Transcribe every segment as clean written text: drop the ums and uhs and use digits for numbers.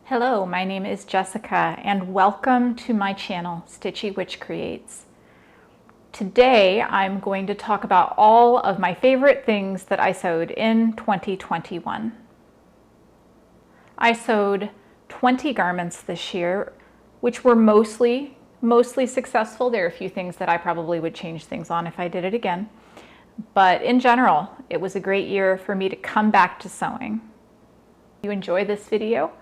Hello, my name is Jessica and welcome to my channel, Stitchy Witch Creates. Today I'm going to talk about all of my favorite things that I sewed in 2021. I sewed 20 garments this year, which were mostly successful. There are a few things that I probably would change things on if I did it again. But in general, it was a great year for me to come back to sewing. If you enjoy this video,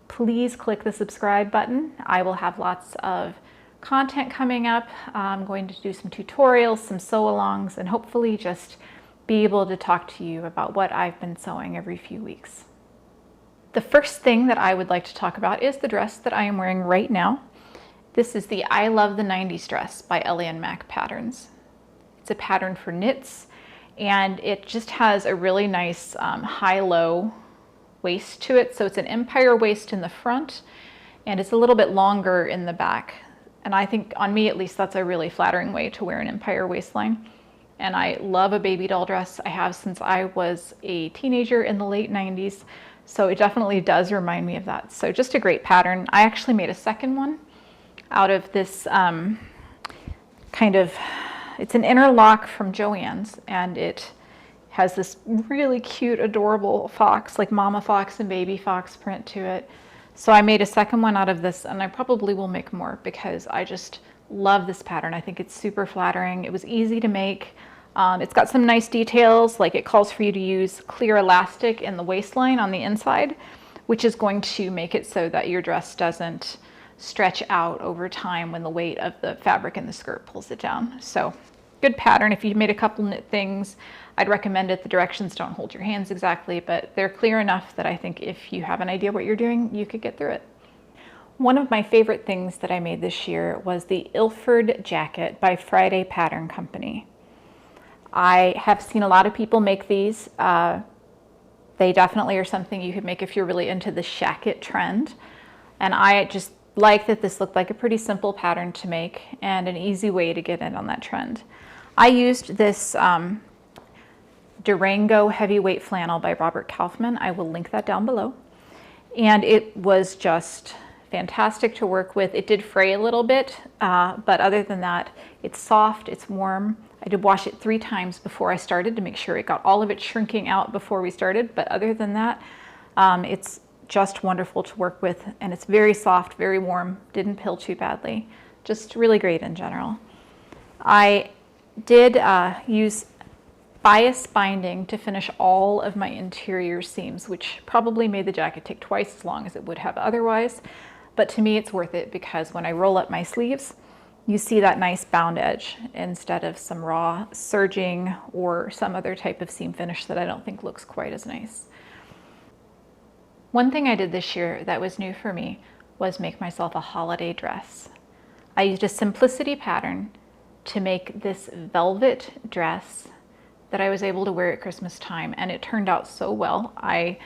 please click the subscribe button. I will have lots of content coming up. I'm going to do some tutorials, some sew-alongs, and hopefully just be able to talk to you about what I've been sewing every few weeks. The first thing that I would like to talk about is the dress that I am wearing right now. This is the I Love the 90s dress by Ellie and Mac patterns. It's a pattern for knits, and it just has a really nice high-low waist to it. So it's an empire waist in the front and it's a little bit longer in the back. And I think, on me at least, that's a really flattering way to wear an empire waistline. And I love a baby doll dress. I have since I was a teenager in the late 90s. So it definitely does remind me of that. So just a great pattern. I actually made a second one out of this it's an interlock from Joann's, and it has this really cute, adorable fox, like mama fox and baby fox print to it. So I made a second one out of this, and I probably will make more because I just love this pattern. I think it's super flattering. It was easy to make. It's got some nice details, like it calls for you to use clear elastic in the waistline on the inside, which is going to make it so that your dress doesn't stretch out over time when the weight of the fabric in the skirt pulls it down. So good pattern. If you made a couple knit things, I'd recommend it. The directions don't hold your hands exactly, but they're clear enough that I think if you have an idea what you're doing, you could get through it. One of my favorite things that I made this year was the Ilford jacket by Friday Pattern Company. I have seen a lot of people make these. They definitely are something you could make if you're really into the shacket trend. And I just like that this looked like a pretty simple pattern to make and an easy way to get in on that trend. I used this Durango heavyweight flannel by Robert Kaufman. I will link that down below. And it was just fantastic to work with. It did fray a little bit, but other than that, it's soft, it's warm. I did wash it 3 times before I started to make sure it got all of it shrinking out before we started. But other than that, it's just wonderful to work with, and it's very soft, very warm, didn't pill too badly. Just really great in general. I did use bias binding to finish all of my interior seams, which probably made the jacket take twice as long as it would have otherwise. But to me, it's worth it because when I roll up my sleeves, you see that nice bound edge instead of some raw serging or some other type of seam finish that I don't think looks quite as nice. One thing I did this year that was new for me was make myself a holiday dress. I used a simplicity pattern to make this velvet dress that I was able to wear at Christmas time, and it turned out so well. I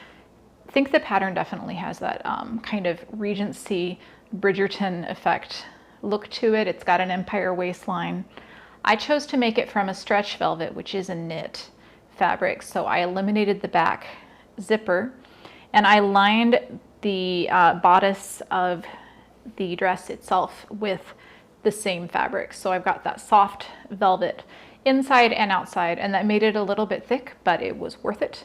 think the pattern definitely has that kind of Regency Bridgerton effect look to it. It's got an empire waistline. I chose to make it from a stretch velvet, which is a knit fabric, so I eliminated the back zipper, and I lined the bodice of the dress itself with the same fabric. So I've got that soft velvet inside and outside, and that made it a little bit thick, but it was worth it.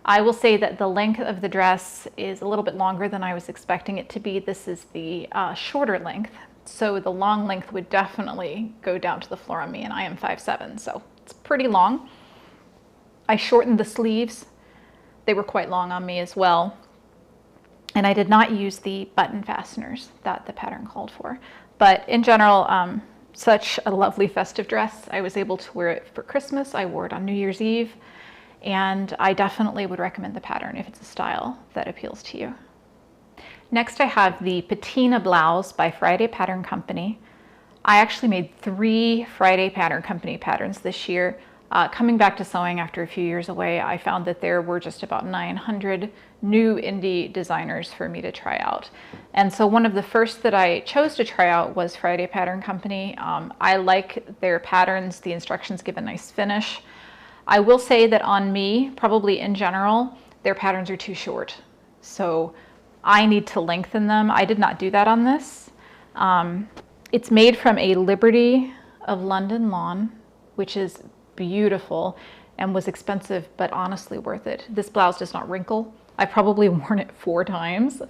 I will say that the length of the dress is a little bit longer than I was expecting it to be. This is the shorter length, so the long length would definitely go down to the floor on me, and I am 5'7", so it's pretty long. I shortened the sleeves. They were quite long on me as well. And I did not use the button fasteners that the pattern called for. But in general, such a lovely festive dress. I was able to wear it for Christmas. I wore it on New Year's Eve. And I definitely would recommend the pattern if it's a style that appeals to you. Next, I have the Patina Blouse by Friday Pattern Company. I actually made 3 Friday Pattern Company patterns this year. Coming back to sewing after a few years away, I found that there were just about 900 new indie designers for me to try out. And so one of the first that I chose to try out was Friday Pattern Company. I like their patterns. The instructions give a nice finish. I will say that on me, probably in general, their patterns are too short. So I need to lengthen them. I did not do that on this. It's made from a Liberty of London lawn, which is beautiful and was expensive, but honestly worth it. This blouse does not wrinkle. I've probably worn it 4 times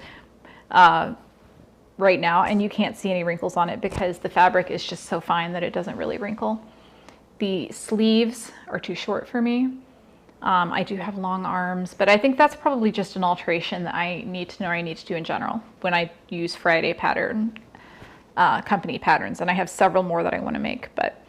right now, and you can't see any wrinkles on it because the fabric is just so fine that it doesn't really wrinkle. The sleeves are too short for me. I do have long arms, but I think that's probably just an alteration that I need to know I need to do in general when I use Friday pattern, company patterns. And I have several more that I want to make, but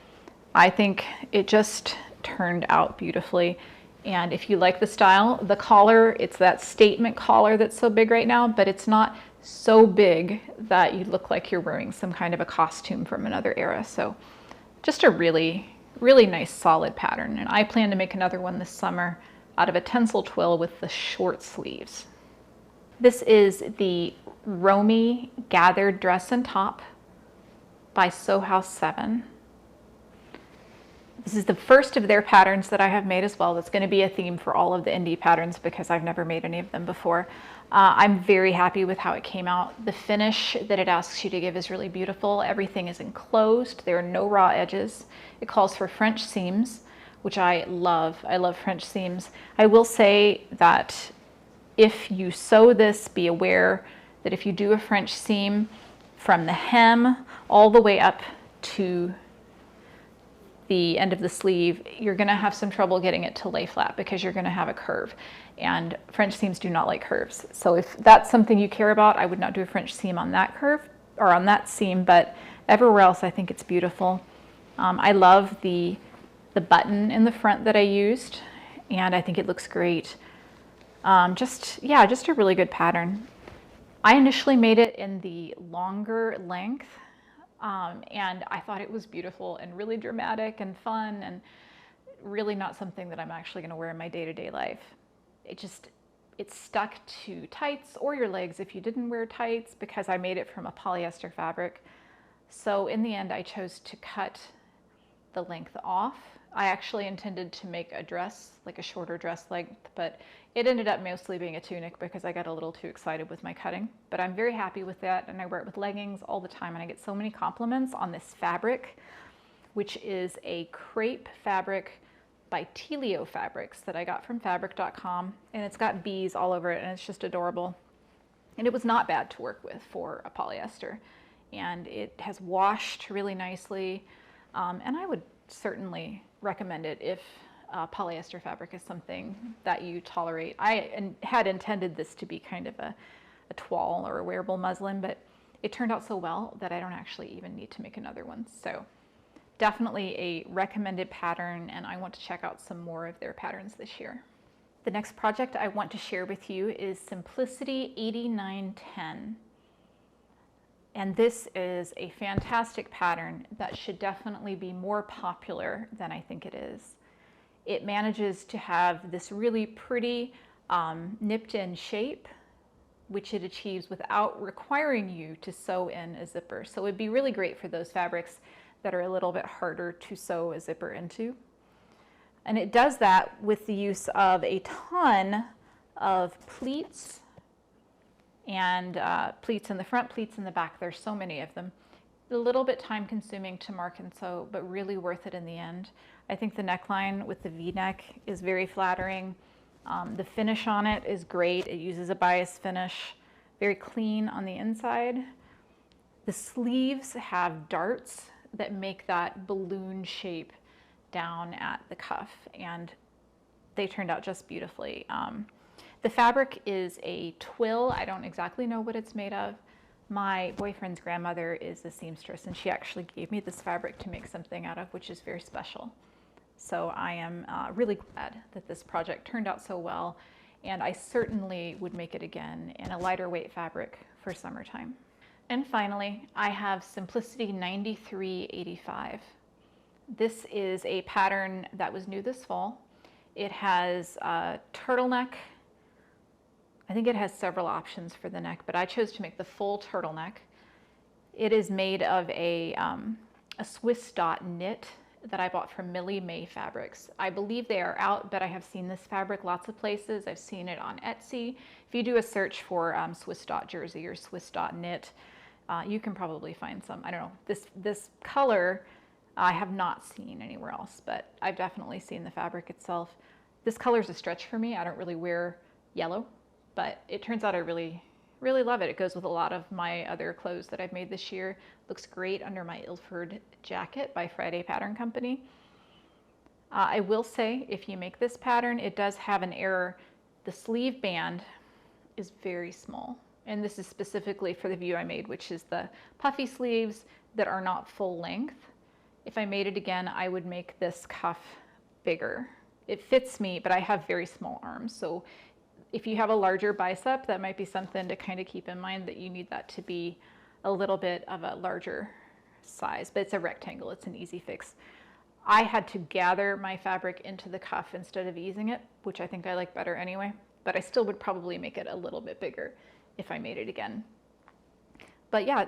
I think it just turned out beautifully. And if you like the style, the collar, it's that statement collar that's so big right now, but it's not so big that you look like you're wearing some kind of a costume from another era. So just a really nice solid pattern, and I plan to make another one this summer out of a tencel twill with the short sleeves. This is the Romey gathered dress and top by Sew House 7. This is the first of their patterns that I have made as well. That's going to be a theme for all of the indie patterns because I've never made any of them before. I'm very happy with how it came out. The finish that it asks you to give is really beautiful. Everything is enclosed. There are no raw edges. It calls for French seams, which I love. I love French seams. I will say that if you sew this, be aware that if you do a French seam from the hem all the way up to the end of the sleeve, you're going to have some trouble getting it to lay flat because you're going to have a curve, and French seams do not like curves. So if that's something you care about, I would not do a French seam on that curve or on that seam, but everywhere else I think it's beautiful. I love the button in the front that I used, and I think it looks great. Just a really good pattern. I initially made it in the longer length, and I thought it was beautiful and really dramatic and fun, and really not something that I'm actually going to wear in my day-to-day life. It stuck to tights or your legs if you didn't wear tights because I made it from a polyester fabric. So in the end, I chose to cut the length off. I actually intended to make a dress, like a shorter dress length, but it ended up mostly being a tunic because I got a little too excited with my cutting. But I'm very happy with that, and I wear it with leggings all the time, and I get so many compliments on this fabric, which is a crepe fabric by Telio Fabrics that I got from fabric.com, and it's got bees all over it, and it's just adorable. And it was not bad to work with for a polyester, and it has washed really nicely, and I would certainly recommend it if polyester fabric is something that you tolerate. I had intended this to be kind of a toile or a wearable muslin, but it turned out so well that I don't actually even need to make another one. So definitely a recommended pattern, and I want to check out some more of their patterns this year. The next project I want to share with you is Simplicity 8910. And this is a fantastic pattern that should definitely be more popular than I think it is. It manages to have this really pretty nipped in shape, which it achieves without requiring you to sew in a zipper. So it'd be really great for those fabrics that are a little bit harder to sew a zipper into. And it does that with the use of a ton of pleats, and pleats in the front, pleats in the back. There's so many of them. A little bit time consuming to mark and sew, but really worth it in the end. I think the neckline with the V-neck is very flattering. The finish on it is great. It uses a bias finish, very clean on the inside. The sleeves have darts that make that balloon shape down at the cuff, and they turned out just beautifully. The fabric is a twill. I don't exactly know what it's made of. My boyfriend's grandmother is a seamstress, and she actually gave me this fabric to make something out of, which is very special. So I am really glad that this project turned out so well, and I certainly would make it again in a lighter weight fabric for summertime. And finally, I have Simplicity 9385. This is a pattern that was new this fall. It has a turtleneck. I think it has several options for the neck, but I chose to make the full turtleneck. It is made of a Swiss dot knit that I bought from Millie May Fabrics. I believe they are out, but I have seen this fabric lots of places. I've seen it on Etsy. If you do a search for Swiss dot jersey or Swiss dot knit, you can probably find some. I don't know, this color I have not seen anywhere else, but I've definitely seen the fabric itself. This color is a stretch for me. I don't really wear yellow, but it turns out I really love it. It goes with a lot of my other clothes that I've made this year. Looks great under my Ilford jacket by Friday Pattern Company. I will say, if you make this pattern, it does have an error. The sleeve band is very small. And this is specifically for the view I made, which is the puffy sleeves that are not full length. If I made it again, I would make this cuff bigger. It fits me, but I have very small arms. So if you have a larger bicep, that might be something to kind of keep in mind, that you need that to be a little bit of a larger size, but it's a rectangle. It's an easy fix. I had to gather my fabric into the cuff instead of easing it, which I think I like better anyway, but I still would probably make it a little bit bigger if I made it again. But yeah,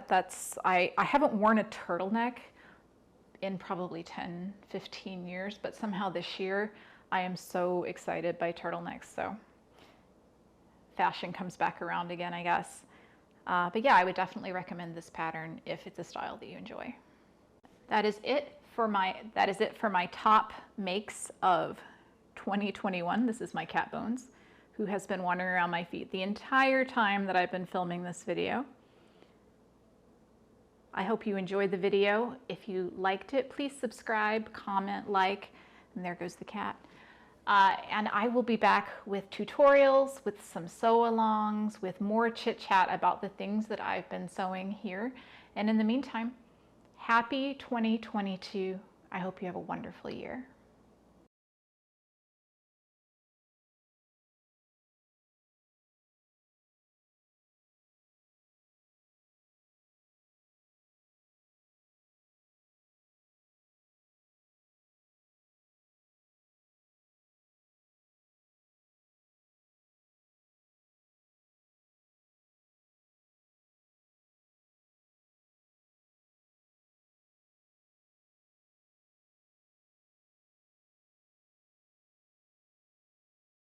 I haven't worn a turtleneck in probably 10, 15 years, but somehow this year I am so excited by turtlenecks. So fashion comes back around again, I guess. But yeah, I would definitely recommend this pattern if it's a style that you enjoy. That is it for my top makes of 2021. This is my cat Bones, who has been wandering around my feet the entire time that I've been filming this video. I hope you enjoyed the video. If you liked it, please subscribe, comment, like, and there goes the cat. And I will be back with tutorials, with some sew-alongs, with more chit-chat about the things that I've been sewing here. And in the meantime, happy 2022. I hope you have a wonderful year.